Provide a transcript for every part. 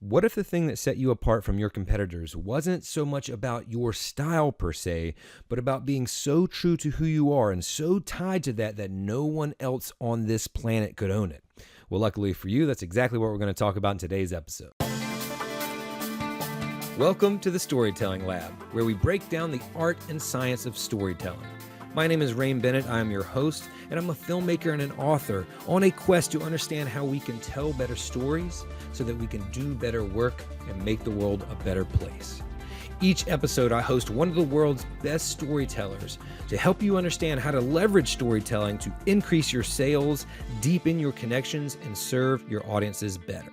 What if the thing that set you apart from your competitors wasn't so much about your style per se, but about being so true to who you are and so tied to that that no one else on this planet could own it? Well, luckily for you, that's exactly what we're going to talk about in today's episode. Welcome to the Storytelling Lab, where we break down the art and science of storytelling. My name is Bennett. I am your host, and I'm a filmmaker and an author on a quest to understand how we can tell better stories so that we can do better work and make the world a better place. Each episode, I host one of the world's best storytellers to help you understand how to leverage storytelling to increase your sales, deepen your connections, and serve your audiences better.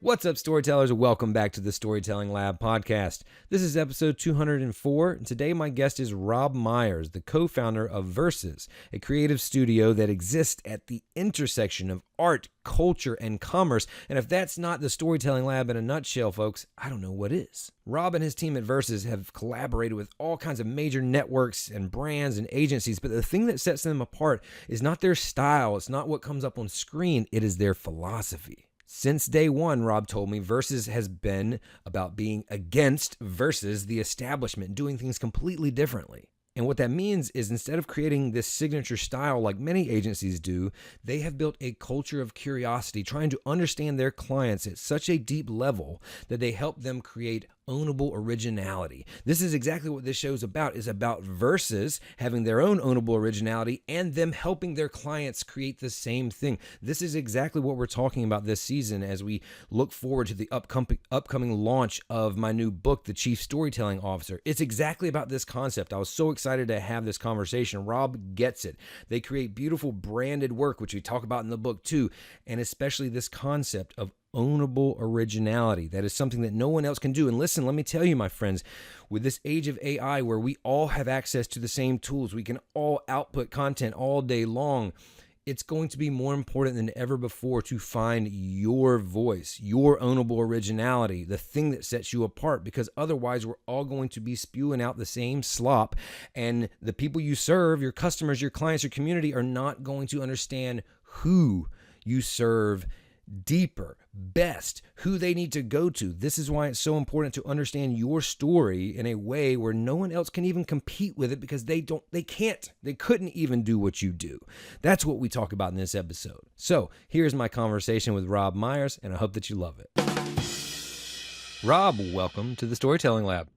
What's up, storytellers? Welcome back to the Storytelling Lab podcast. This is episode 204, and today my guest is Rob Meyers, the co-founder of Versus, a creative studio that exists at the intersection of art, culture, and commerce. And if that's not the Storytelling Lab in a nutshell, folks, I don't know what is. Rob and his team at Versus have collaborated with all kinds of major networks and brands and agencies, but the thing that sets them apart is not their style, it's not what comes up on screen, it is their philosophy. Since day one, Rob told me, Versus has been about being against versus the establishment, doing things completely differently. And what that means is instead of creating this signature style like many agencies do, they have built a culture of curiosity, trying to understand their clients at such a deep level that they help them create ownable originality. This is exactly what this show is about Versus having their own ownable originality and them helping their clients create the same thing. This is exactly what we're talking about this season as we look forward to the upcoming launch of my new book, The Chief Storytelling Officer. It's exactly about this concept. I was so excited to have this conversation. Rob gets it. They create beautiful branded work, which we talk about in the book too, and especially this concept of ownable originality. That is something that no one else can do. And listen, let me tell you, my friends, with this age of AI where we all have access to the same tools, we can all output content all day long, it's going to be more important than ever before to find your voice, your ownable originality, the thing that sets you apart, because otherwise we're all going to be spewing out the same slop, and the people you serve, your customers, your clients, your community are not going to understand who you serve deeper, best, who they need to go to. This is why it's so important to understand your story in a way where no one else can even compete with it, because they couldn't even do what you do. That's what we talk about in this episode. So here's my conversation with Rob Meyers, and I hope that you love it. Rob, welcome to the Storytelling Lab.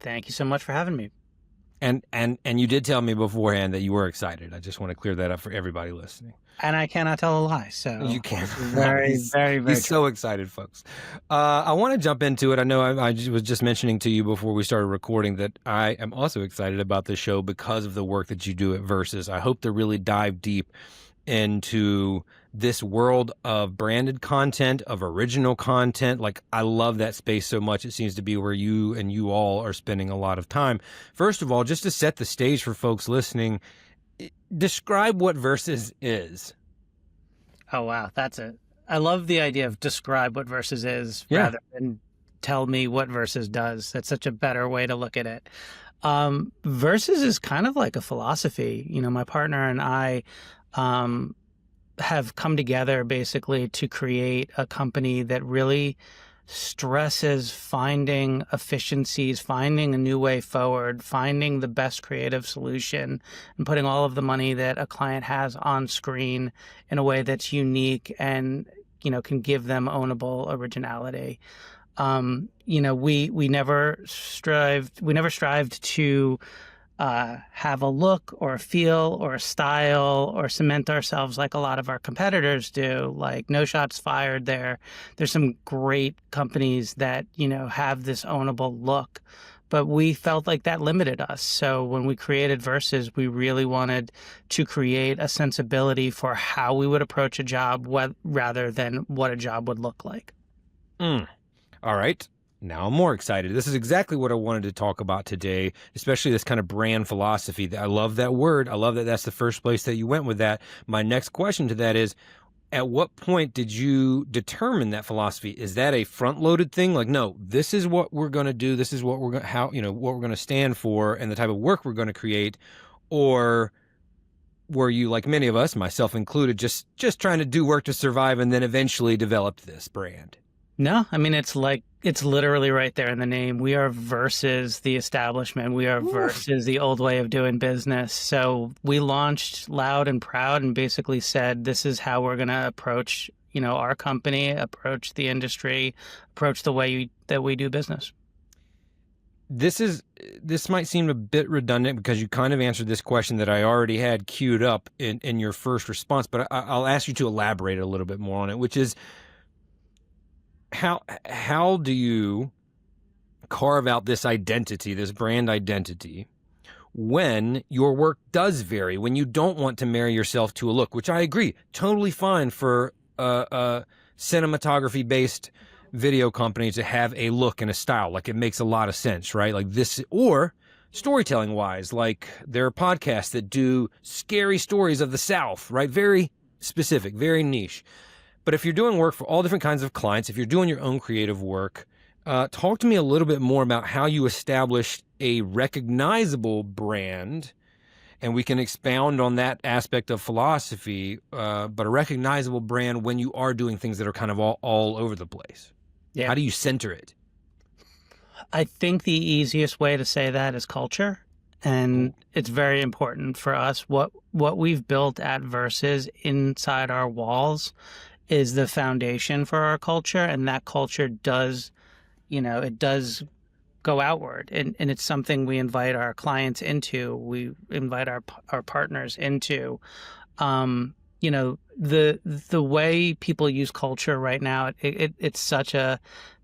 Thank you so much for having me. And you did tell me beforehand that you were excited. I just want to clear that up for everybody listening. And I cannot tell a lie, so you can't. Very, very, very. He's so excited, folks. I want to jump into it. I know I was just mentioning to you before we started recording that I am also excited about this show because of the work that you do at Versus. I hope to really dive deep into this world of branded content, of original content. Like, I love that space so much. It seems to be where you and you all are spending a lot of time. First of all, just to set the stage for folks listening, describe what Versus is. Oh, wow. That's it. I love the idea of describe what Versus is rather than tell me what Versus does. That's such a better way to look at it. Versus is kind of like a philosophy. You know, my partner and I have come together basically to create a company that really stresses finding efficiencies, finding a new way forward, finding the best creative solution, and putting all of the money that a client has on screen in a way that's unique and, you know, can give them ownable originality. You know, we never strived to have a look or a feel or a style or cement ourselves like a lot of our competitors do. Like, no shots fired there. There's some great companies that, you know, have this ownable look, but we felt like that limited us. So when we created Versus, we really wanted to create a sensibility for how we would approach a job rather than what a job would look like. All right. Now I'm more excited. This is exactly what I wanted to talk about today, especially this kind of brand philosophy. I love that word. I love that that's the first place that you went with that. My next question to that is, at what point did you determine that philosophy? Is that a front-loaded thing? Like, no, this is what we're going to do. This is what we're going what we're going to stand for and the type of work we're going to create. Or were you, like many of us, myself included, just trying to do work to survive and then eventually developed this brand? No, I mean, it's literally right there in the name. We are versus the establishment. We are versus the old way of doing business. So we launched loud and proud and basically said, this is how we're going to approach, our company, approach the industry, approach the way that we do business. This might seem a bit redundant because you kind of answered this question that I already had queued up in your first response, but I'll ask you to elaborate a little bit more on it, which is how do you carve out this identity, this brand identity, when your work does vary, when you don't want to marry yourself to a look, which I agree, totally fine for a cinematography-based video company to have a look and a style. Like, it makes a lot of sense, right? Like this, or storytelling wise, like there are podcasts that do scary stories of the South, right? Very specific, very niche. But if you're doing work for all different kinds of clients, if you're doing your own creative work, talk to me a little bit more about how you established a recognizable brand, and we can expound on that aspect of philosophy, but a recognizable brand when you are doing things that are kind of all over the place. Yeah. How do you center it? I think the easiest way to say that is culture. And it's very important for us. What we've built at Versus inside our walls is the foundation for our culture. And that culture does, it does go outward. And it's something we invite our clients into. We invite our partners into. The way people use culture right now, it's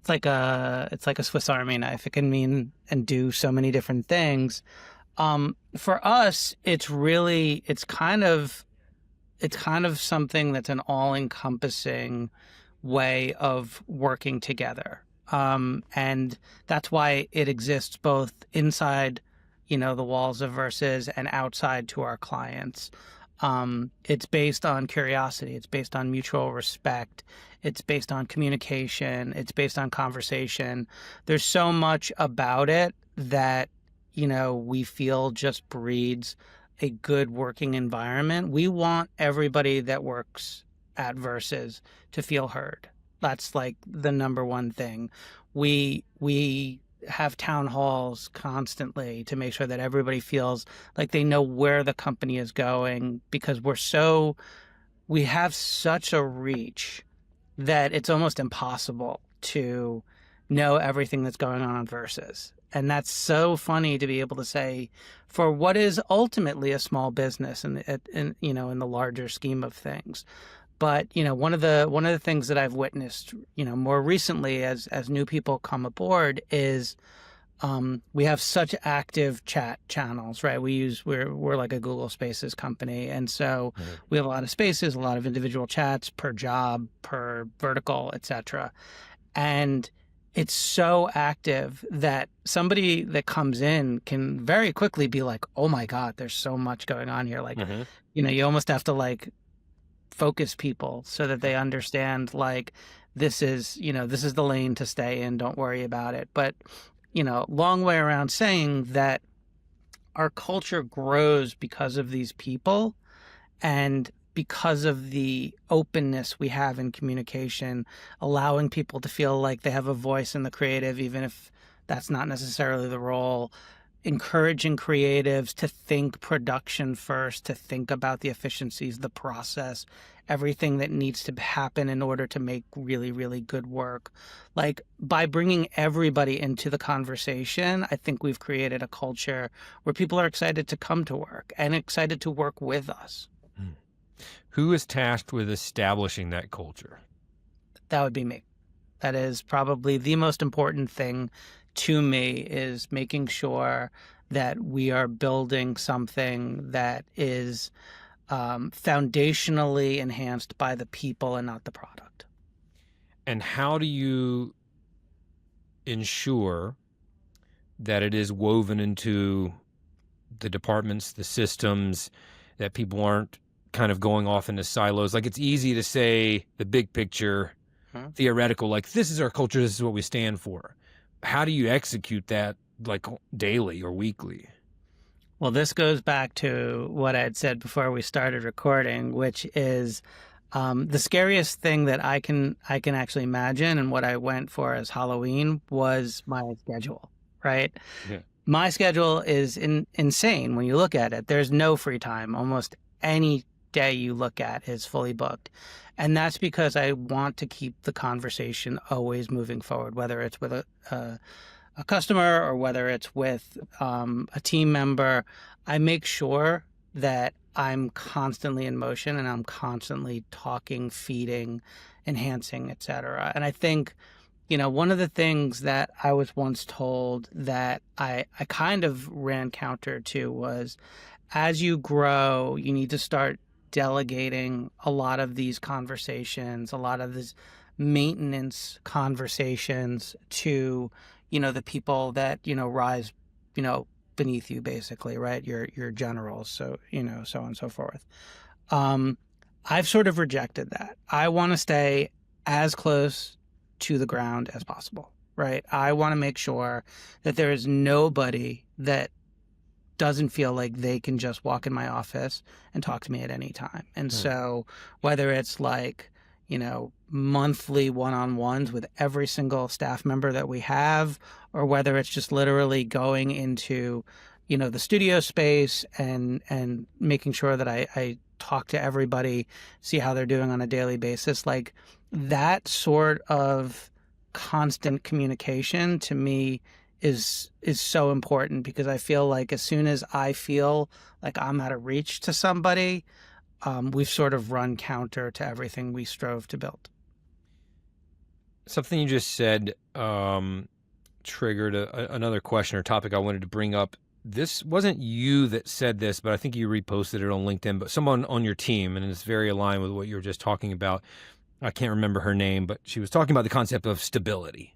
like a Swiss Army knife. It can mean and do so many different things. For us, it's kind of something that's an all-encompassing way of working together. And that's why it exists both inside, the walls of Versus and outside to our clients. It's based on curiosity. It's based on mutual respect. It's based on communication. It's based on conversation. There's so much about it that, we feel just breeds a good working environment. We want everybody that works at Versus to feel heard. That's like the number one thing. We have town halls constantly to make sure that everybody feels like they know where the company is going, because we have such a reach that it's almost impossible to know everything that's going on Versus. And that's so funny to be able to say for what is ultimately a small business in the larger scheme of things. But, one of the things that I've witnessed, more recently as new people come aboard is we have such active chat channels, right? We're like a Google Spaces company. And so we have a lot of spaces, a lot of individual chats per job, per vertical, et cetera. And it's so active that somebody that comes in can very quickly be like, oh my God, there's so much going on here. Like, you almost have to focus people so that they understand this is the lane to stay in. Don't worry about it. But, long way around saying that our culture grows because of these people and because of the openness we have in communication, allowing people to feel like they have a voice in the creative, even if that's not necessarily the role, encouraging creatives to think production first, to think about the efficiencies, the process, everything that needs to happen in order to make really, really good work. By bringing everybody into the conversation, I think we've created a culture where people are excited to come to work and excited to work with us. Who is tasked with establishing that culture? That would be me. That is probably the most important thing to me, is making sure that we are building something that is foundationally enhanced by the people and not the product. And how do you ensure that it is woven into the departments, the systems, that people aren't kind of going off into silos? Like, it's easy to say the big picture, theoretical, like, this is our culture, this is what we stand for. How do you execute that daily or weekly? Well, this goes back to what I had said before we started recording, which is The scariest thing that I can actually imagine, and what I went for as Halloween, was my schedule, right? Yeah. My schedule is insane when you look at it. There's no free time. Almost any day you look at is fully booked. And that's because I want to keep the conversation always moving forward, whether it's with a customer or whether it's with a team member. I make sure that I'm constantly in motion and I'm constantly talking, feeding, enhancing, etc. And I think, one of the things that I was once told that I kind of ran counter to was, as you grow, you need to start delegating a lot of these conversations, a lot of these maintenance conversations to, the people that, rise, beneath you, basically, right? Your generals. So, so on and so forth. I've sort of rejected that. I want to stay as close to the ground as possible, right? I want to make sure that there is nobody that doesn't feel like they can just walk in my office and talk to me at any time. And so whether it's like, monthly one-on-ones with every single staff member that we have, or whether it's just literally going into, the studio space and making sure that I talk to everybody, see how they're doing on a daily basis, like that sort of constant communication to me is so important, because I feel like as soon as I feel like I'm out of reach to somebody, we've sort of run counter to everything we strove to build. Something you just said triggered another question or topic I wanted to bring up. This wasn't you that said this, but I think you reposted it on LinkedIn, but someone on your team, and it's very aligned with what you were just talking about. I can't remember her name, but she was talking about the concept of stability.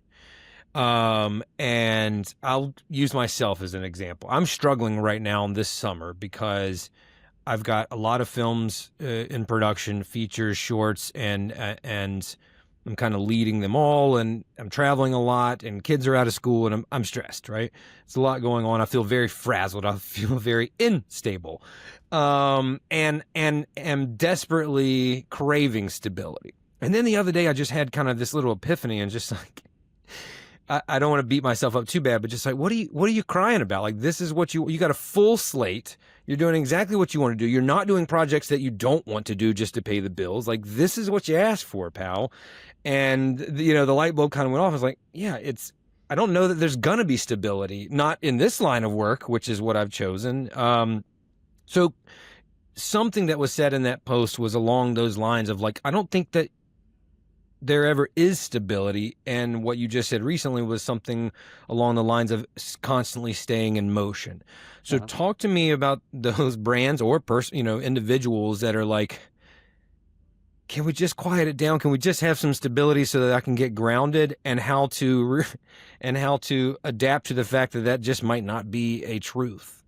And I'll use myself as an example. I'm struggling right now this summer because I've got a lot of films in production, features, shorts, and I'm kind of leading them all, and I'm traveling a lot, and kids are out of school, and I'm stressed, right? It's a lot going on. I feel very frazzled. I feel very unstable, and am desperately craving stability. And then the other day, I just had kind of this little epiphany, and just like, I don't want to beat myself up too bad, but just like, what are you crying about? Like, this is what you got a full slate. You're doing exactly what you want to do. You're not doing projects that you don't want to do just to pay the bills. Like, this is what you asked for, pal. And, the light bulb kind of went off. I was like, yeah, I don't know that there's going to be stability, not in this line of work, which is what I've chosen. So something that was said in that post was along those lines of like, I don't think that there ever is stability. And what you just said recently was something along the lines of constantly staying in motion. So talk to me about those brands or individuals that are like, can we just quiet it down? Can we just have some stability so that I can get grounded, and how to adapt to the fact that just might not be a truth?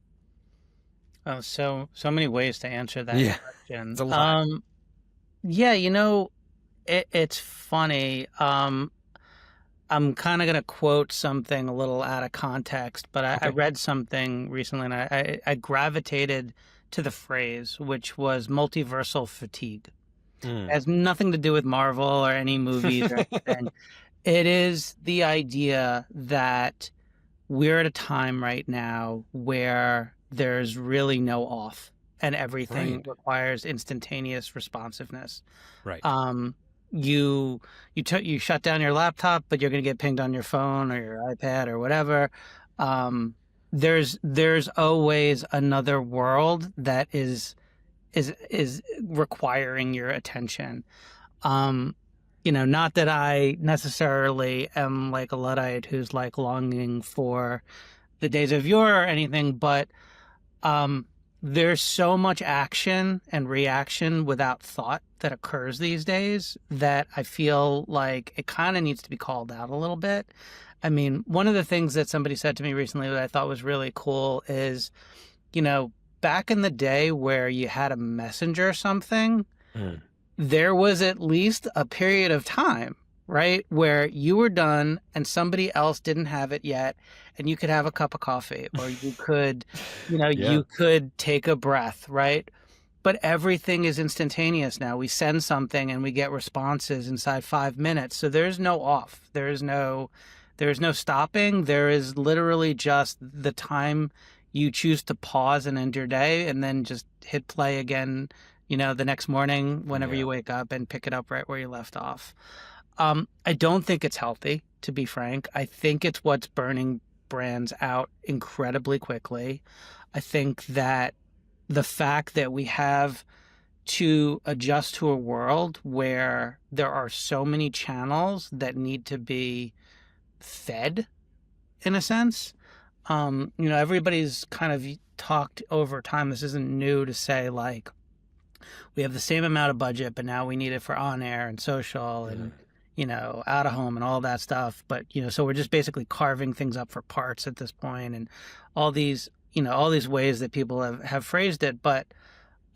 Oh, so many ways to answer that question. It's a lot. It's funny. I'm kind of going to quote something a little out of context, but I read something recently, and I gravitated to the phrase, which was multiversal fatigue. It has nothing to do with Marvel or any movies or anything. It is the idea that we're at a time right now where there's really no off, and everything requires instantaneous responsiveness. Right. You shut down your laptop, but you're going to get pinged on your phone or your iPad or whatever. There's always another world that is requiring your attention. Not that I necessarily am like a Luddite who's like longing for the days of yore or anything, but there's so much action and reaction without thought that occurs these days that I feel like it kind of needs to be called out a little bit. I mean, one of the things that somebody said to me recently that I thought was really cool is, back in the day where you had a messenger or something, there was at least a period of time, right, where you were done and somebody else didn't have it yet, and you could have a cup of coffee, or you could, you could take a breath, right? But everything is instantaneous now. We send something and we get responses inside 5 minutes. So there's no off. There is no stopping. There is literally just the time you choose to pause and end your day, and then just hit play again, the next morning whenever Yeah. you wake up, and pick it up right where you left off. I don't think it's healthy, to be frank. I think it's what's burning brands out incredibly quickly. I think that the fact that we have to adjust to a world where there are so many channels that need to be fed, in a sense. Everybody's kind of talked over time. This isn't new to say, like, we have the same amount of budget, but now we need it for on air and social and, out of home and all that stuff. But, so we're just basically carving things up for parts at this point, and all these ways that people have phrased it. But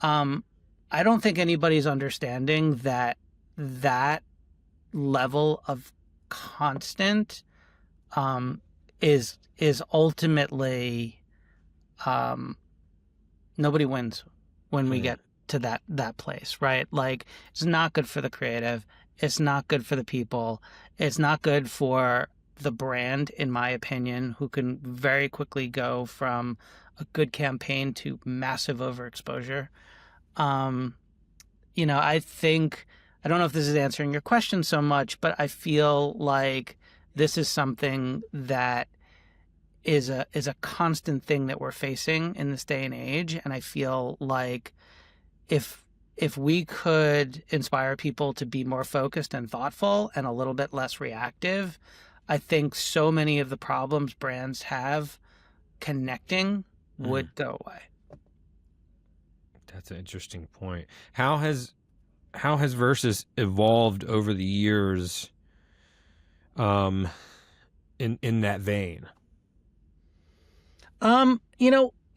I don't think anybody's understanding that level of constant is ultimately, nobody wins when we get to that place, right? Like, it's not good for the creative. It's not good for the people. It's not good for the brand, in my opinion, who can very quickly go from a good campaign to massive overexposure. I think, I don't know if this is answering your question so much, but I feel like this is something that is a constant thing that we're facing in this day and age. And I feel like if we could inspire people to be more focused and thoughtful and a little bit less reactive, I think so many of the problems brands have connecting would go away. That's an interesting point. How has Versus evolved over the years, in that vein?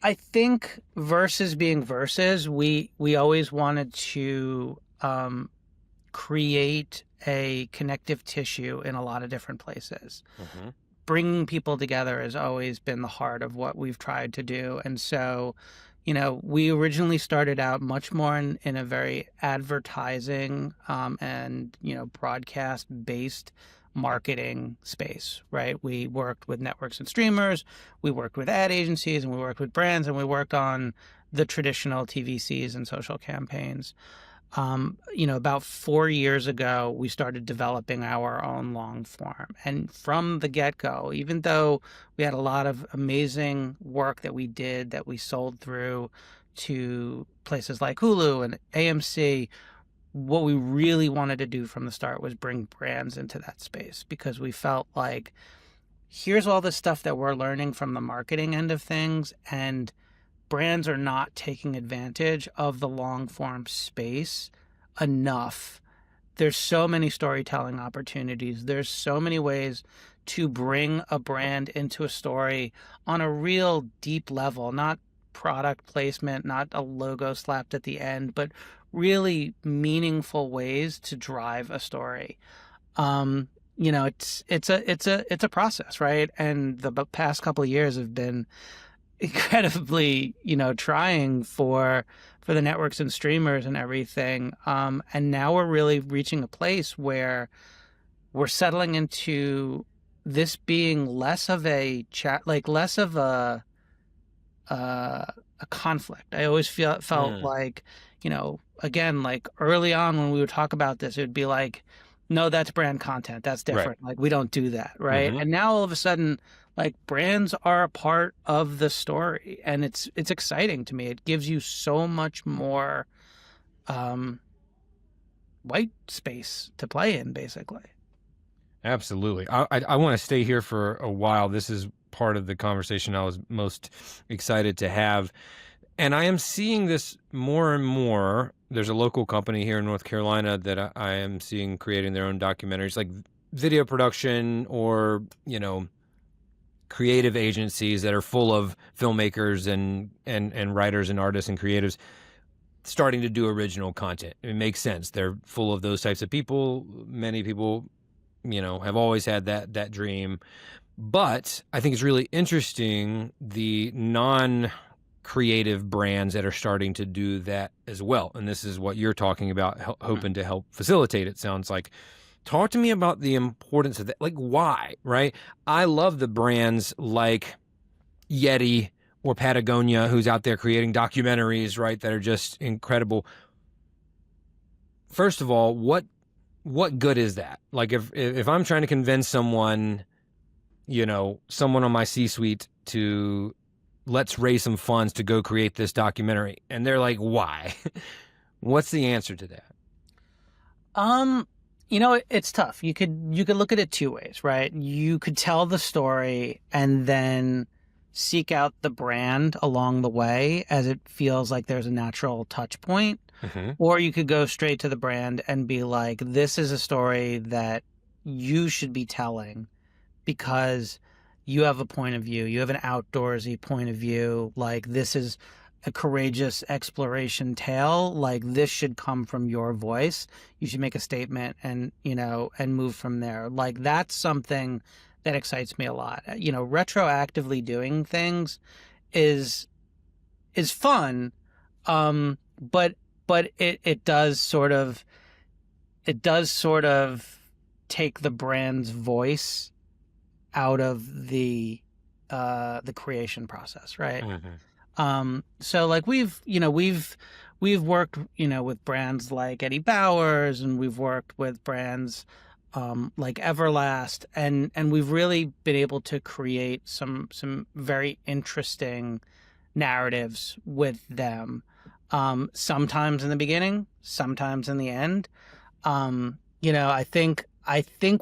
I think Versus being Versus, we always wanted to create a connective tissue in a lot of different places. Mm-hmm. Bringing people together has always been the heart of what we've tried to do. And so, we originally started out much more in a very advertising and, broadcast-based marketing space, right? We worked with networks and streamers, we worked with ad agencies, and we worked with brands, and we worked on the traditional TVCs and social campaigns. About 4 years ago, we started developing our own long form. And from the get-go, even though we had a lot of amazing work that we did that we sold through to places like Hulu and AMC, what we really wanted to do from the start was bring brands into that space, because we felt like, here's all the stuff that we're learning from the marketing end of things, and brands are not taking advantage of the long form space enough. There's so many storytelling opportunities. There's so many ways to bring a brand into a story on a real deep level, not product placement, not a logo slapped at the end, but really meaningful ways to drive a story. It's a process, right? And the past couple of years have been incredibly, trying for the networks and streamers and everything. And now we're really reaching a place where we're settling into this being less of a chat, like less of a conflict. I always felt like, again, like early on when we would talk about this, it would be like, no, that's brand content. That's different. Right. Like, we don't do that. Right. Mm-hmm. And now all of a sudden, like, brands are a part of the story, and it's exciting to me. It gives you so much more white space to play in, basically. Absolutely. I want to stay here for a while. This is part of the conversation I was most excited to have. And I am seeing this more and more. There's a local company here in North Carolina that I am seeing creating their own documentaries, like video production, or, creative agencies that are full of filmmakers and writers and artists and creatives starting to do original content. It makes sense. They're full of those types of people. Many people, have always had that dream. But I think it's really interesting, the creative brands that are starting to do that as well. And this is what you're talking about, hoping to help facilitate, it sounds like. Talk to me about the importance of that. Like, why, right? I love the brands like Yeti or Patagonia, who's out there creating documentaries, right, that are just incredible. First of all, what good is that? Like, if I'm trying to convince someone, someone on my C-suite to let's raise some funds to go create this documentary, and they're like, why? What's the answer to that? It's tough. You could look at it two ways, right? You could tell the story and then seek out the brand along the way as it feels like there's a natural touch point. Mm-hmm. Or you could go straight to the brand and be like, this is a story that you should be telling because you have a point of view. You have an outdoorsy point of view. Like, this is a courageous exploration tale. Like, this should come from your voice. You should make a statement and move from there. Like, that's something that excites me a lot. Retroactively doing things is fun. But it does sort of take the brand's voice out of the creation process, right? Mm-hmm. So like we've worked, with brands like Eddie Bowers, and we've worked with brands like Everlast, and we've really been able to create some very interesting narratives with them. Sometimes in the beginning, sometimes in the end. I think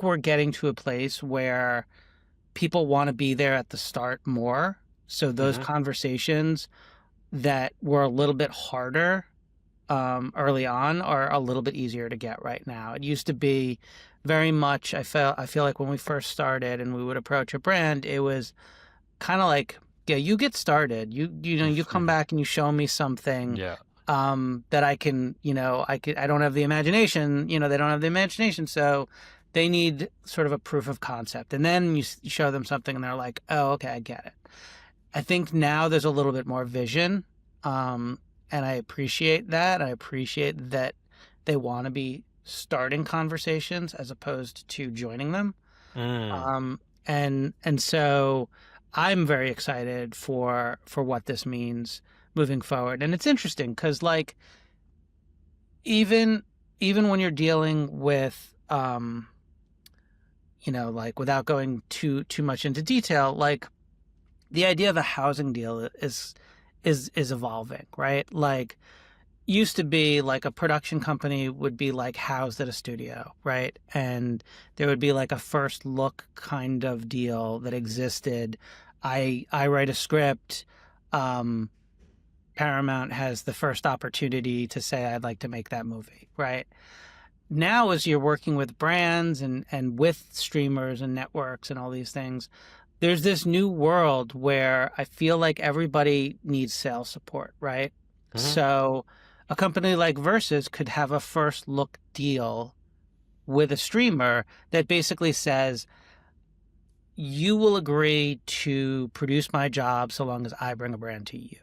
we're getting to a place where people want to be there at the start more. So those Mm-hmm. conversations that were a little bit harder early on are a little bit easier to get right now. It used to be very much, I feel like when we first started and we would approach a brand, it was kind of like, yeah, you get started. You come back and you show me something Yeah. that I can, I don't have the imagination, they don't have the imagination. So they need sort of a proof of concept. And then you show them something and they're like, oh, okay, I get it. I think now there's a little bit more vision. And I appreciate that. I appreciate that they want to be starting conversations as opposed to joining them. And so I'm very excited for what this means moving forward. And it's interesting because like even when you're dealing with like without going too much into detail, like the idea of a housing deal is evolving, right? Like used to be like a production company would be like housed at a studio, right? And there would be like a first look kind of deal that existed. I write a script. Paramount has the first opportunity to say, I'd like to make that movie, right? Now, as you're working with brands and with streamers and networks and all these things, there's this new world where I feel like everybody needs sales support, right? Mm-hmm. So a company like Versus could have a first look deal with a streamer that basically says, you will agree to produce my job so long as I bring a brand to you.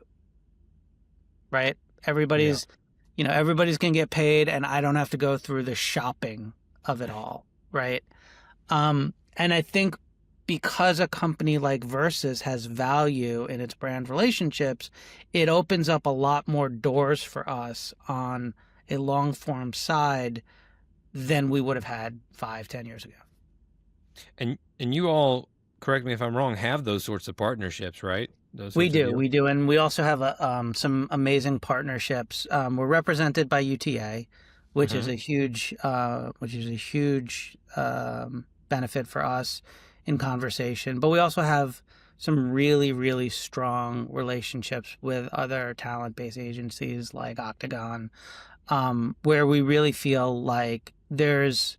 Right? Everybody's going to get paid and I don't have to go through the shopping of it all. Right? And I think because a company like Versus has value in its brand relationships, it opens up a lot more doors for us on a long form side than we would have had 5-10 years ago. And you all, correct me if I'm wrong, have those sorts of partnerships, right? We do, and we also have some amazing partnerships. We're represented by UTA, which is a huge benefit for us in conversation. But we also have some really, really strong relationships with other talent-based agencies like Octagon, where we really feel like there's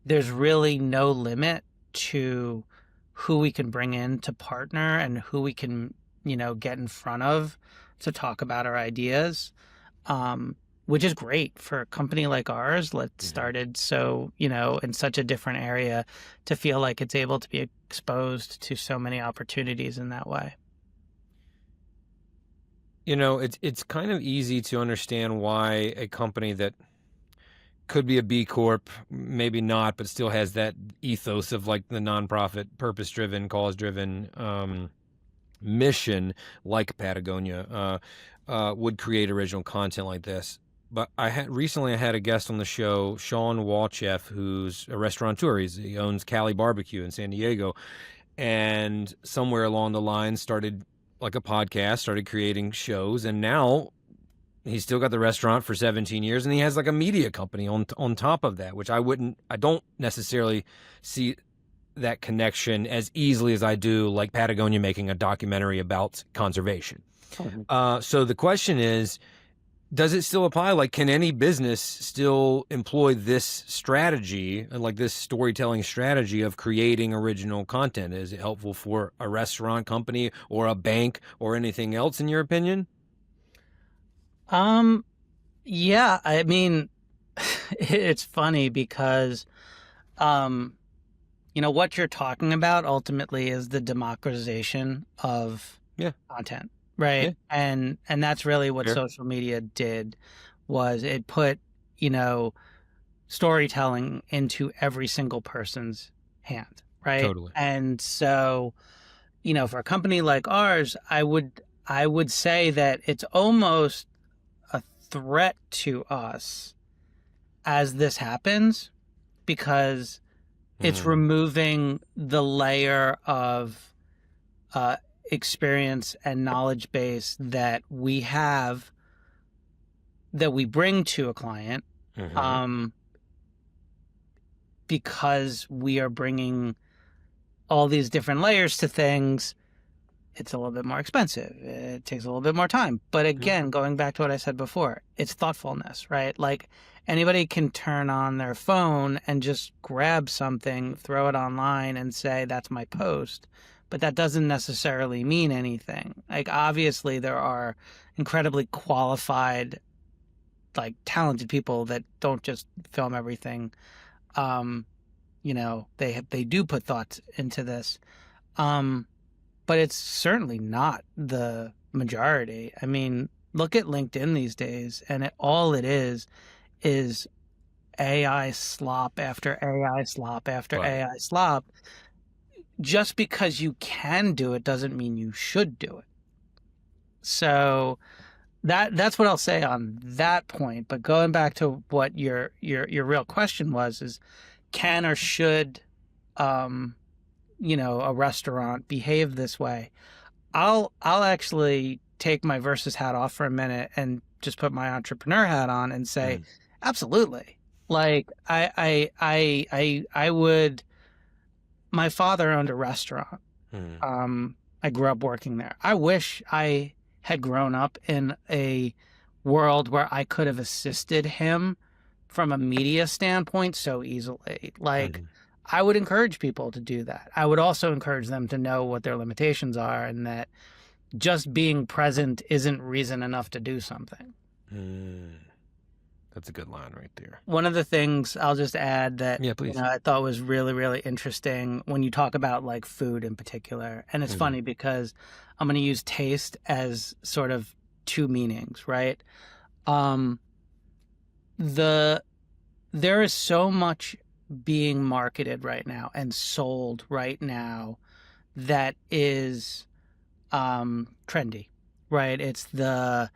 really no limit to who we can bring in to partner and who we can, get in front of to talk about our ideas, which is great for a company like ours that started so, in such a different area to feel like it's able to be exposed to so many opportunities in that way. It's kind of easy to understand why a company that could be a B Corp, maybe not, but still has that ethos of like the nonprofit, purpose-driven, cause-driven mission, like Patagonia, would create original content like this. But recently I had a guest on the show, Sean Walchef, who's a restaurateur. He owns Cali Barbecue in San Diego, and somewhere along the line started like a podcast, started creating shows, and now he's still got the restaurant for 17 years, and he has like a media company on top of that, which I don't necessarily see that connection as easily as I do like Patagonia making a documentary about conservation. So the question is, does it still apply? Like, can any business still employ this strategy, like this storytelling strategy of creating original content? Is it helpful for a restaurant company or a bank or anything else, in your opinion? Yeah, I mean, it's funny because, what you're talking about ultimately is the democratization of content, right? Yeah. And that's really what Sure. social media did, was it put, storytelling into every single person's hand, right? Totally. And so, for a company like ours, I would say that it's almost a threat to us as this happens, because it's removing the layer of experience and knowledge base that we have, that we bring to a client, because we are bringing all these different layers to things. It's a little bit more expensive. It takes a little bit more time. But again, going back to what I said before, it's thoughtfulness, right? Like, anybody can turn on their phone and just grab something, throw it online and say, that's my post. But that doesn't necessarily mean anything. Like, obviously there are incredibly qualified, like, talented people that don't just film everything. They do put thoughts into this. But it's certainly not the majority. I mean, look at LinkedIn these days, and all it is AI slop after AI slop after AI slop. Just because you can do it doesn't mean you should do it. So that's what I'll say on that point. But going back to what your real question was, is can or should a restaurant behave this way? I'll actually take my versus hat off for a minute and just put my entrepreneur hat on and say, absolutely. Like, I would. My father owned a restaurant. I grew up working there. I wish I had grown up in a world where I could have assisted him from a media standpoint so easily. Like, I would encourage people to do that. I would also encourage them to know what their limitations are, and that just being present isn't reason enough to do something. That's a good line right there. One of the things I'll just add that I thought was really, really interesting when you talk about like food in particular, and it's funny because I'm going to use taste as sort of two meanings, right? There is so much being marketed right now and sold right now that is trendy, right? It's the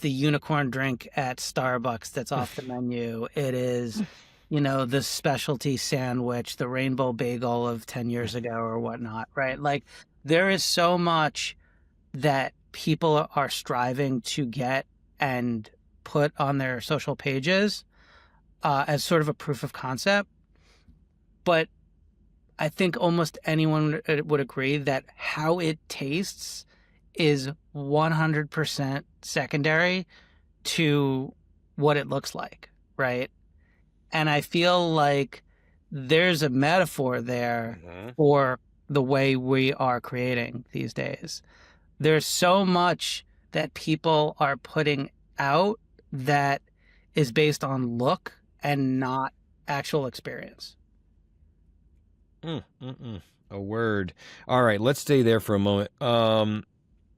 unicorn drink at Starbucks that's off the menu. It is, the specialty sandwich, the rainbow bagel of 10 years ago or whatnot, right? Like, there is so much that people are striving to get and put on their social pages as sort of a proof of concept. But I think almost anyone would agree that how it tastes is 100% secondary to what it looks like, right? And I feel like there's a metaphor there for the way we are creating these days. There's so much that people are putting out that is based on look and not actual experience. A word. All right, let's stay there for a moment.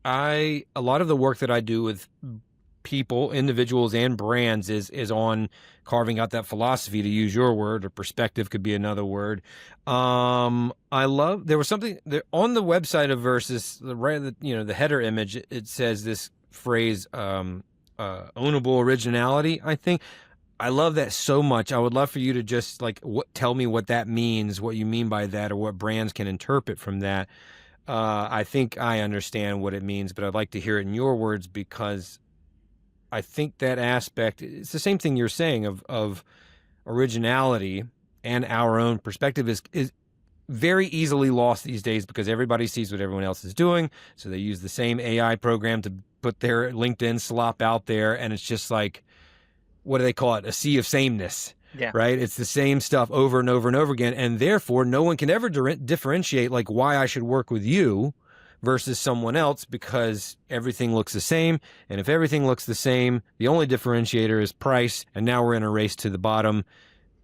a lot of the work that I do with people, individuals, and brands is on carving out that philosophy, to use your word, or perspective could be another word. I love, there was something there on the website of Versus, the header image, it says this phrase, ownable originality, I think. I love that so much. I would love for you to just tell me what that means, what you mean by that, or what brands can interpret from that. I think I understand what it means, but I'd like to hear it in your words, because I think that aspect, it's the same thing you're saying of originality and our own perspective is very easily lost these days, because everybody sees what everyone else is doing. So they use the same AI program to put their LinkedIn slop out there. And it's just like, what do they call it? A sea of sameness. Yeah. Right? It's the same stuff over and over and over again. And therefore, no one can ever differentiate why I should work with you versus someone else, because everything looks the same. And if everything looks the same, the only differentiator is price. And now we're in a race to the bottom.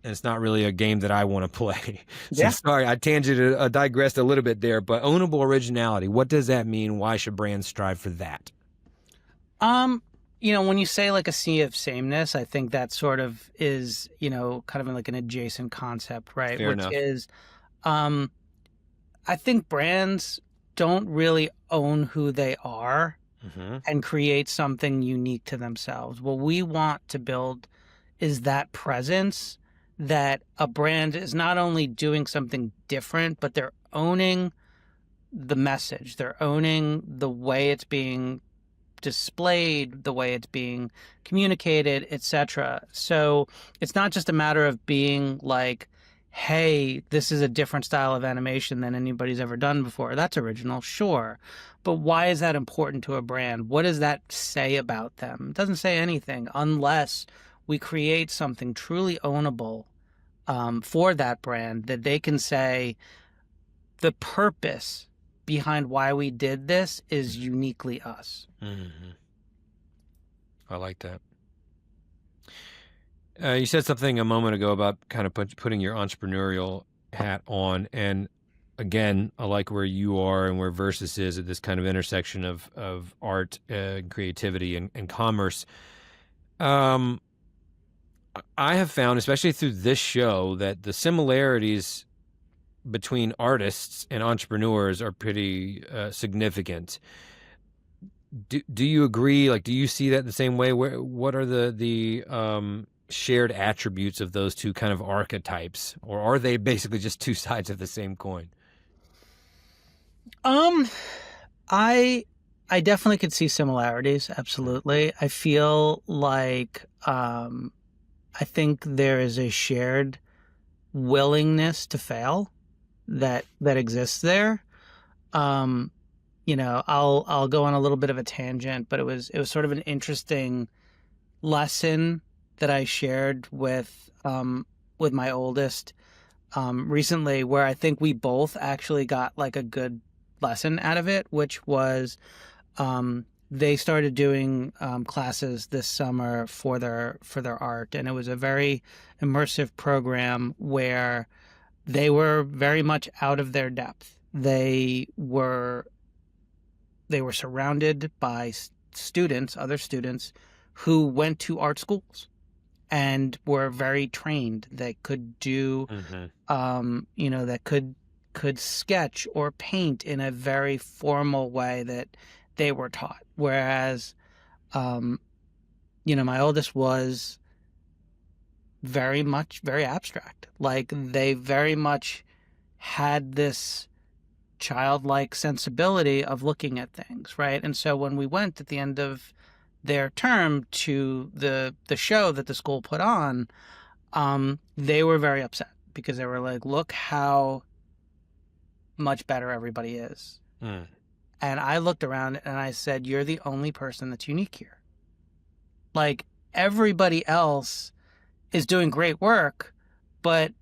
And it's not really a game that I want to play. So Yeah. sorry, I digressed a little bit there. But ownable originality, what does that mean? Why should brands strive for that? When you say a sea of sameness, I think that sort of is, kind of like an adjacent concept, right? Fair enough. Which is, I think brands don't really own who they are and create something unique to themselves. What we want to build is that presence that a brand is not only doing something different, but they're owning the message. They're owning the way it's being displayed, the way it's being communicated, etc. So it's not just a matter of being like, hey, this is a different style of animation than anybody's ever done before. That's original, sure. But why is that important to a brand? What does that say about them? It doesn't say anything unless we create something truly ownable for that brand, that they can say the purpose behind why we did this is uniquely us. Mm-hmm. I like that. You said something a moment ago about kind of putting your entrepreneurial hat on. And again, I like where you are and where Versus is at this kind of intersection of art, creativity, and commerce. I have found, especially through this show, that the similarities between artists and entrepreneurs are pretty significant. Do you agree? Do you see that the same way? What are the shared attributes of those two kind of archetypes, or are they basically just two sides of the same coin? I definitely could see similarities. Absolutely. I feel like I think there is a shared willingness to fail that exists there. I'll go on a little bit of a tangent, but it was sort of an interesting lesson that I shared with my oldest recently, where I think we both actually got a good lesson out of it, which was they started doing classes this summer for their art, and it was a very immersive program where they were very much out of their depth. They were surrounded by other students who went to art schools and were very trained. They could do, that could sketch or paint in a very formal way that they were taught. Whereas, my oldest was very abstract. They very much had this childlike sensibility of looking at things, right? And so when we went at the end of their term to the show that the school put on, they were very upset because they were like, look how much better everybody is. And I looked around and I said, you're the only person that's unique here. Everybody else is doing great work, but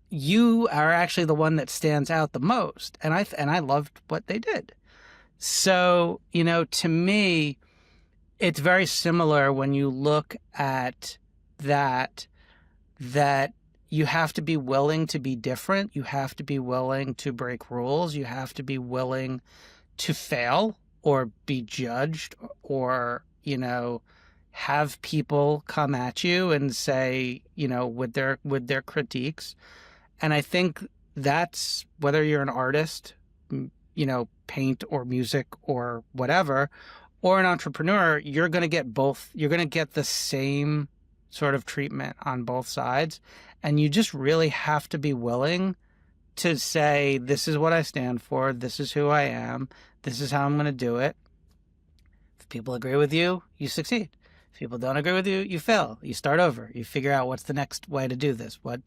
you are actually the one that stands out the most. And I loved what they did. So, to me, it's very similar when you look at that you have to be willing to be different. You have to be willing to break rules. You have to be willing to fail or be judged or, have people come at you and say, with their critiques. And I think that's whether you're an artist, paint or music or whatever, or an entrepreneur, you're going to get both. You're going to get the same sort of treatment on both sides. And you just really have to be willing to say, this is what I stand for. This is who I am. This is how I'm going to do it. If people agree with you, you succeed. If people don't agree with you, you fail. You start over. You figure out what's the next way to do this. How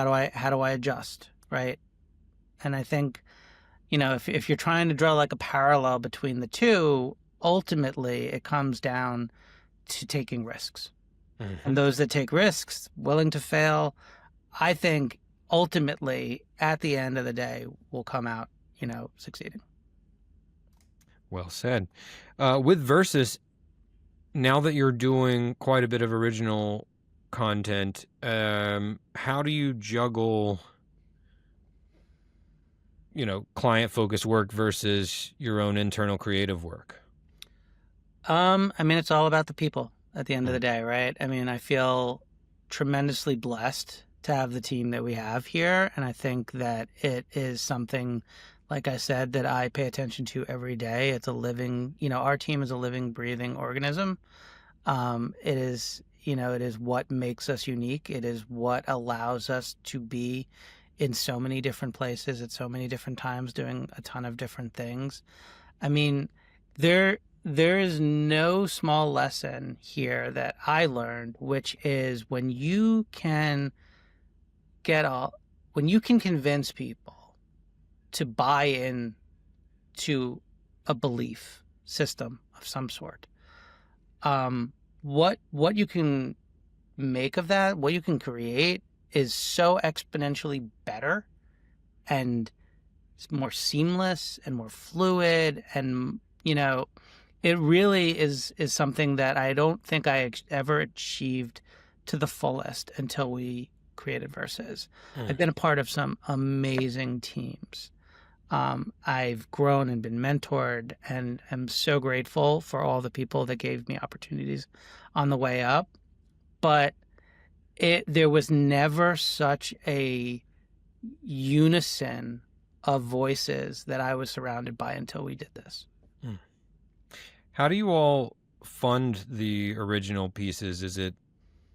do I adjust, right? And I think, if you're trying to draw like a parallel between the two, ultimately it comes down to taking risks. Mm-hmm. And those that take risks, willing to fail, I think ultimately at the end of the day will come out, succeeding. Well said. With Versus, now that you're doing quite a bit of original content, how do you juggle, client-focused work versus your own internal creative work? It's all about the people at the end of the day, right? I feel tremendously blessed to have the team that we have here. And I think that it is something, like I said, that I pay attention to every day. It's a living, our team is a living, breathing organism. It is what makes us unique. It is what allows us to be in so many different places at so many different times doing a ton of different things. There is no small lesson here that I learned, which is when you can convince people to buy in to a belief system of some sort, what you can make of that, what you can create is so exponentially better and it's more seamless and more fluid. And, it really is something that I don't think I ever achieved to the fullest until we created Versus. I've been a part of some amazing teams. I've grown and been mentored, and I'm so grateful for all the people that gave me opportunities on the way up. But there was never such a unison of voices that I was surrounded by until we did this. How do you all fund the original pieces? Is it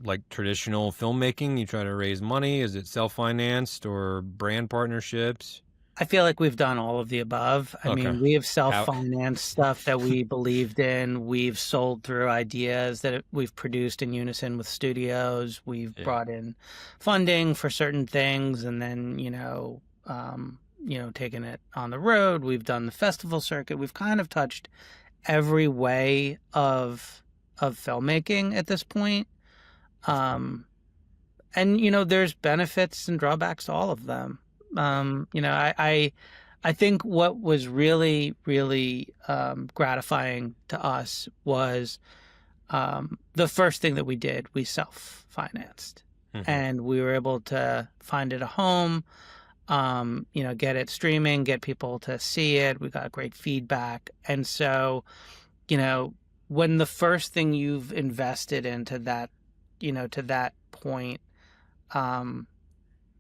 like traditional filmmaking? You try to raise money? Is it self-financed or brand partnerships? I feel like we've done all of the above. We have self-financed stuff that we believed in. We've sold through ideas that we've produced in unison with studios. We've brought in funding for certain things and then, taken it on the road. We've done the festival circuit. We've kind of touched every way of filmmaking at this point. And, there's benefits and drawbacks to all of them. I think what was really, really gratifying to us was the first thing that we did, we self-financed. Mm-hmm. And we were able to find it a home, get it streaming, get people to see it. We got great feedback. And so, when the first thing you've invested into that, to that point,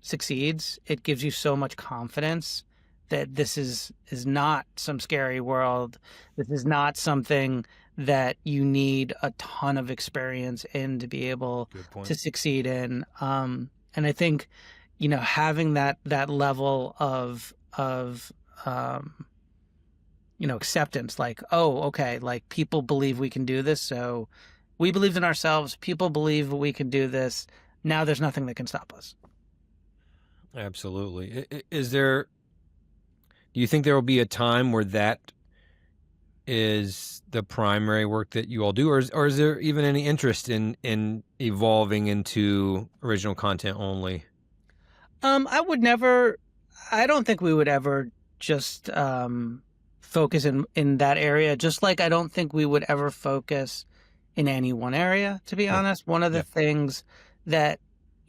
succeeds, it gives you so much confidence that this is not some scary world. This is not something that you need a ton of experience in to be able to succeed in. And I think, having that level of acceptance, like, oh, okay, like people believe we can do this. So we believed in ourselves. People believe we can do this. Now there's nothing that can stop us. Absolutely. Do you think there will be a time where that is the primary work that you all do, or is there even any interest in evolving into original content only? I don't think we would ever just focus in that area, just like I don't think we would ever focus in any one area, to be honest. One of the things that,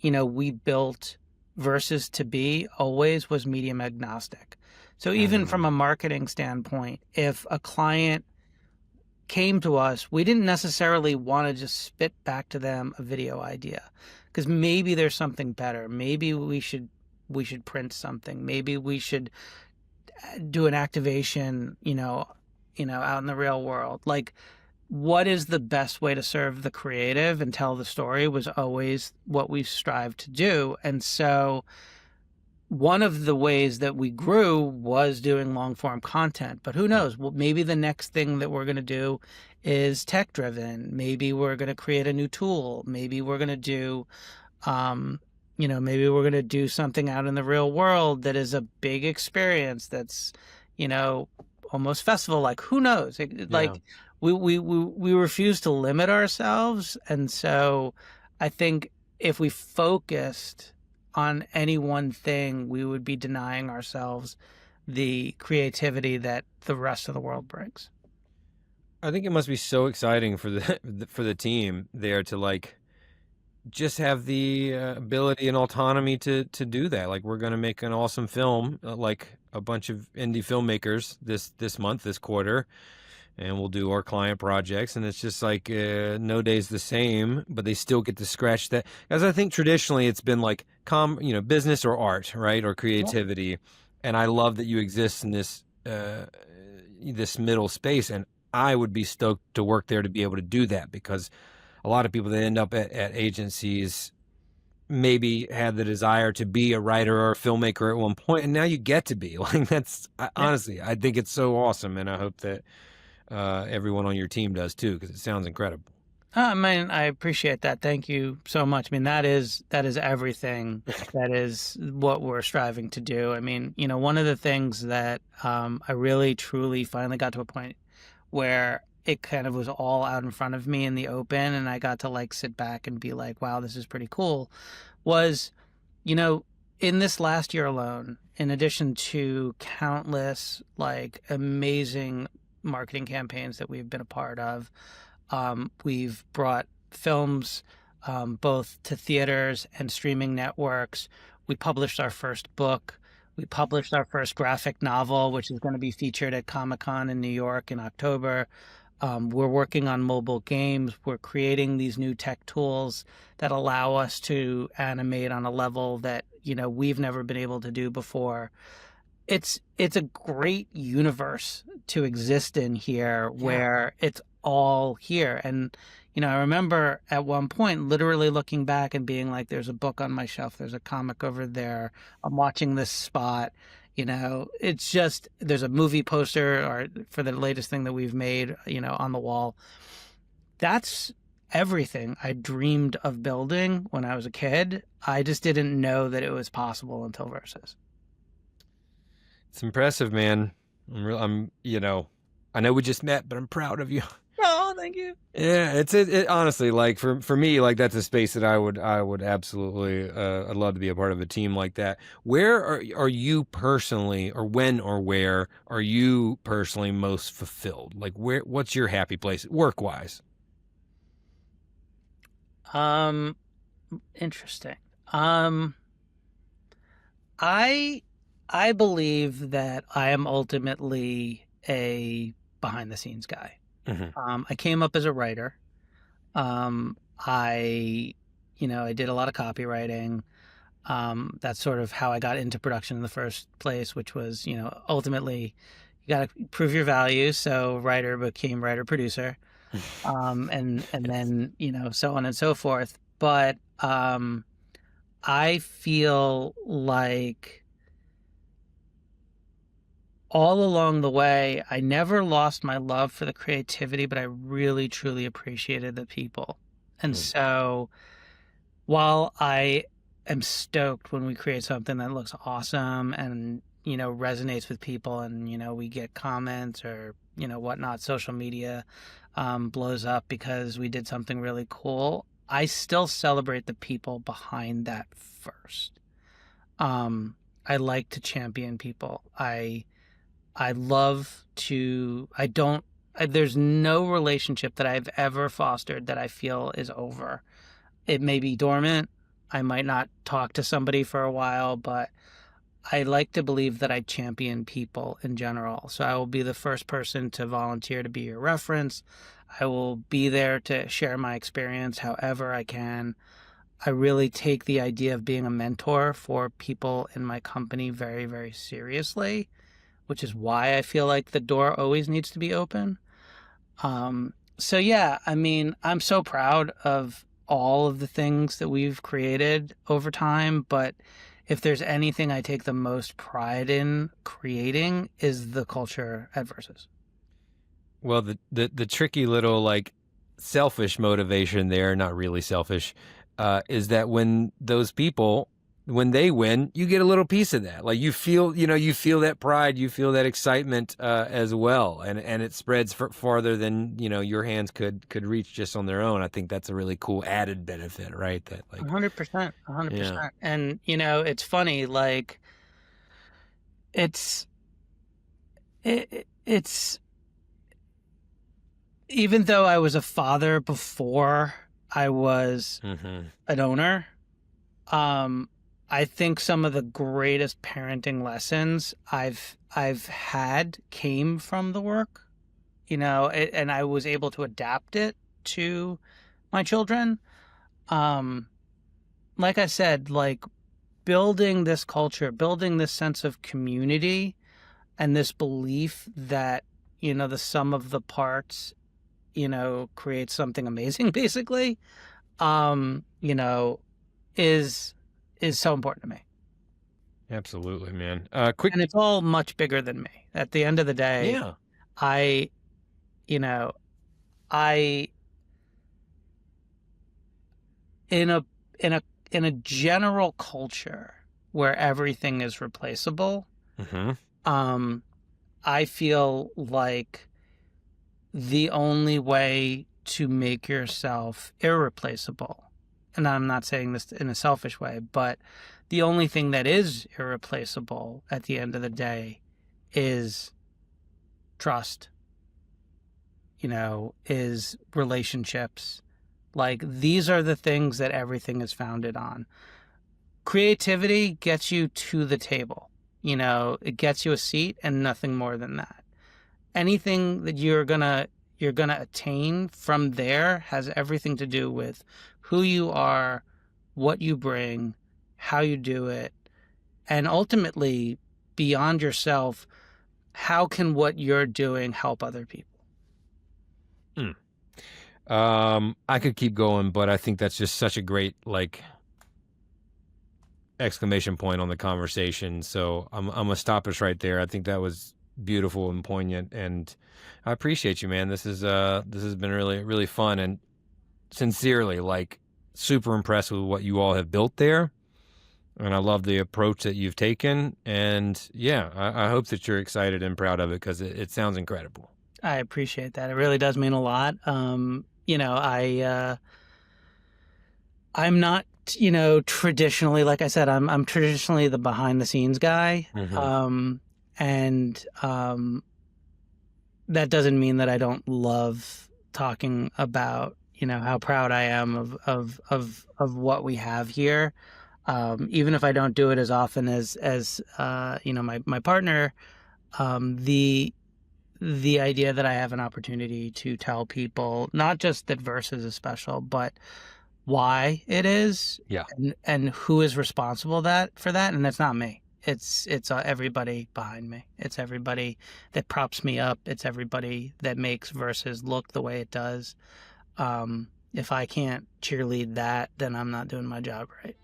we built versus to be always was medium agnostic. So even from a marketing standpoint, if a client came to us, we didn't necessarily want to just spit back to them a video idea, because maybe there's something better. Maybe we should print something. Maybe we should do an activation, out in the real world. Like, what is the best way to serve the creative and tell the story was always what we strived to do. And so one of the ways that we grew was doing long form content, but who knows? Well, maybe the next thing that we're going to do is tech driven. Maybe we're going to create a new tool. Maybe we're going to do, maybe we're going to do something out in the real world that is a big experience. That's, almost festival. Like, who knows? Like, we refuse to limit ourselves. And so I think if we focused on any one thing, we would be denying ourselves the creativity that the rest of the world brings. I think it must be so exciting for the team there to like just have the ability and autonomy to do that. Like, we're going to make an awesome film, like a bunch of indie filmmakers this month, this quarter, and we'll do our client projects, and it's just like no day's the same, but they still get to scratch that. As I think traditionally it's been like business or art, right, or creativity, and I love that you exist in this this middle space, and I would be stoked to work there to be able to do that, because a lot of people that end up at agencies maybe had the desire to be a writer or a filmmaker at one point, and now you get to be like, honestly, I think it's so awesome, and I hope that everyone on your team does too, because it sounds incredible. I mean, I appreciate that. Thank you so much. I mean, that is everything. That is what we're striving to do. I mean, one of the things that I really, truly finally got to a point where it kind of was all out in front of me in the open, and I got to like sit back and be like, wow, this is pretty cool, was, in this last year alone, in addition to countless like amazing marketing campaigns that we've been a part of, we've brought films both to theaters and streaming networks. We published our first book. We published our first graphic novel, which is going to be featured at Comic-Con in New York in October. We're working on mobile games. We're creating these new tech tools that allow us to animate on a level that, we've never been able to do before. It's a great universe to exist in here, where it's all here. And, I remember at one point literally looking back and being like, there's a book on my shelf, there's a comic over there, I'm watching this spot. It's just, there's a movie poster or for the latest thing that we've made, on the wall. That's everything I dreamed of building when I was a kid. I just didn't know that it was possible until Versus. It's impressive, man. I know we just met, but I'm proud of you. Oh, thank you. Yeah, it's honestly, like for me, like that's a space that I would absolutely I'd love to be a part of a team like that. Where are you personally, or when or where are you personally most fulfilled? Like, what's your happy place work wise? Interesting. I believe that I am ultimately a behind the scenes guy. Mm-hmm. I came up as a writer. I did a lot of copywriting. That's sort of how I got into production in the first place, which was, ultimately you got to prove your value. So writer became writer producer, and then, so on and so forth. But, I feel like all along the way, I never lost my love for the creativity, but I really, truly appreciated the people. And so while I am stoked when we create something that looks awesome and, resonates with people, and, we get comments or, whatnot, social media blows up because we did something really cool, I still celebrate the people behind that first. I like to champion people. There's no relationship that I've ever fostered that I feel is over. It may be dormant, I might not talk to somebody for a while, but I like to believe that I champion people in general. So I will be the first person to volunteer to be your reference. I will be there to share my experience however I can. I really take the idea of being a mentor for people in my company very, very seriously, which is why I feel like the door always needs to be open. So yeah, I mean, I'm so proud of all of the things that we've created over time, but if there's anything I take the most pride in creating is the culture at Versus. Well, the tricky little like selfish motivation there, not really selfish, is that when those people, when they win, you get a little piece of that. Like you feel that pride, you feel that excitement as well, and it spreads farther than your hands could reach just on their own. I think that's a really cool added benefit, right? That like 100%, 100%. And it's funny, like it's even though I was a father before I was an owner, I think some of the greatest parenting lessons I've had came from the work, and I was able to adapt it to my children. Like I said, like building this culture, building this sense of community and this belief that, the sum of the parts, creates something amazing, basically, is so important to me. Absolutely, man. And it's all much bigger than me. At the end of the day, yeah. I in a general culture where everything is replaceable, I feel like the only way to make yourself irreplaceable, and I'm not saying this in a selfish way, but the only thing that is irreplaceable at the end of the day is trust, is relationships. Like, these are the things that everything is founded on. Creativity gets you to the table. It gets you a seat and nothing more than that. Anything that you're gonna attain from there has everything to do with who you are, what you bring, how you do it, and ultimately, beyond yourself, how can what you're doing help other people? I could keep going, but I think that's just such a great exclamation point on the conversation. So I'm gonna stop us right there. I think that was beautiful and poignant, and I appreciate you, man. This has been really, really fun, and sincerely, super impressed with what you all have built there. And I love the approach that you've taken. And yeah, I hope that you're excited and proud of it, because it sounds incredible. I appreciate that. It really does mean a lot. I'm not, traditionally, like I said, I'm traditionally the behind the scenes guy. And that doesn't mean that I don't love talking about, how proud I am of what we have here. Even if I don't do it as often as my partner, the idea that I have an opportunity to tell people not just that Versus is special, but why it is, and who is responsible for that, and that's not me. It's everybody behind me. It's everybody that props me up. It's everybody that makes Versus look the way it does. If I can't cheerlead that, then I'm not doing my job right.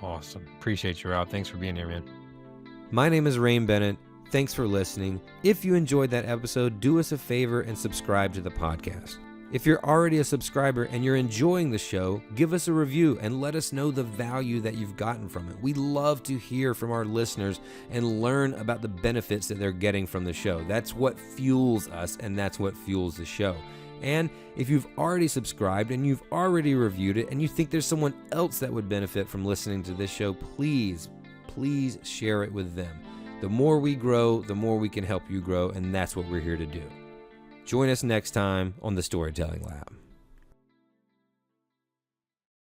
Awesome. Appreciate you, Rob. Thanks for being here, man. My name is Rain Bennett. Thanks for listening. If you enjoyed that episode, do us a favor and subscribe to the podcast. If you're already a subscriber and you're enjoying the show, give us a review and let us know the value that you've gotten from it. We love to hear from our listeners and learn about the benefits that they're getting from the show. That's what fuels us, and that's what fuels the show. And if you've already subscribed and you've already reviewed it and you think there's someone else that would benefit from listening to this show, please share it with them. The more we grow, the more we can help you grow, and that's what we're here to do. Join us next time on the Storytelling Lab.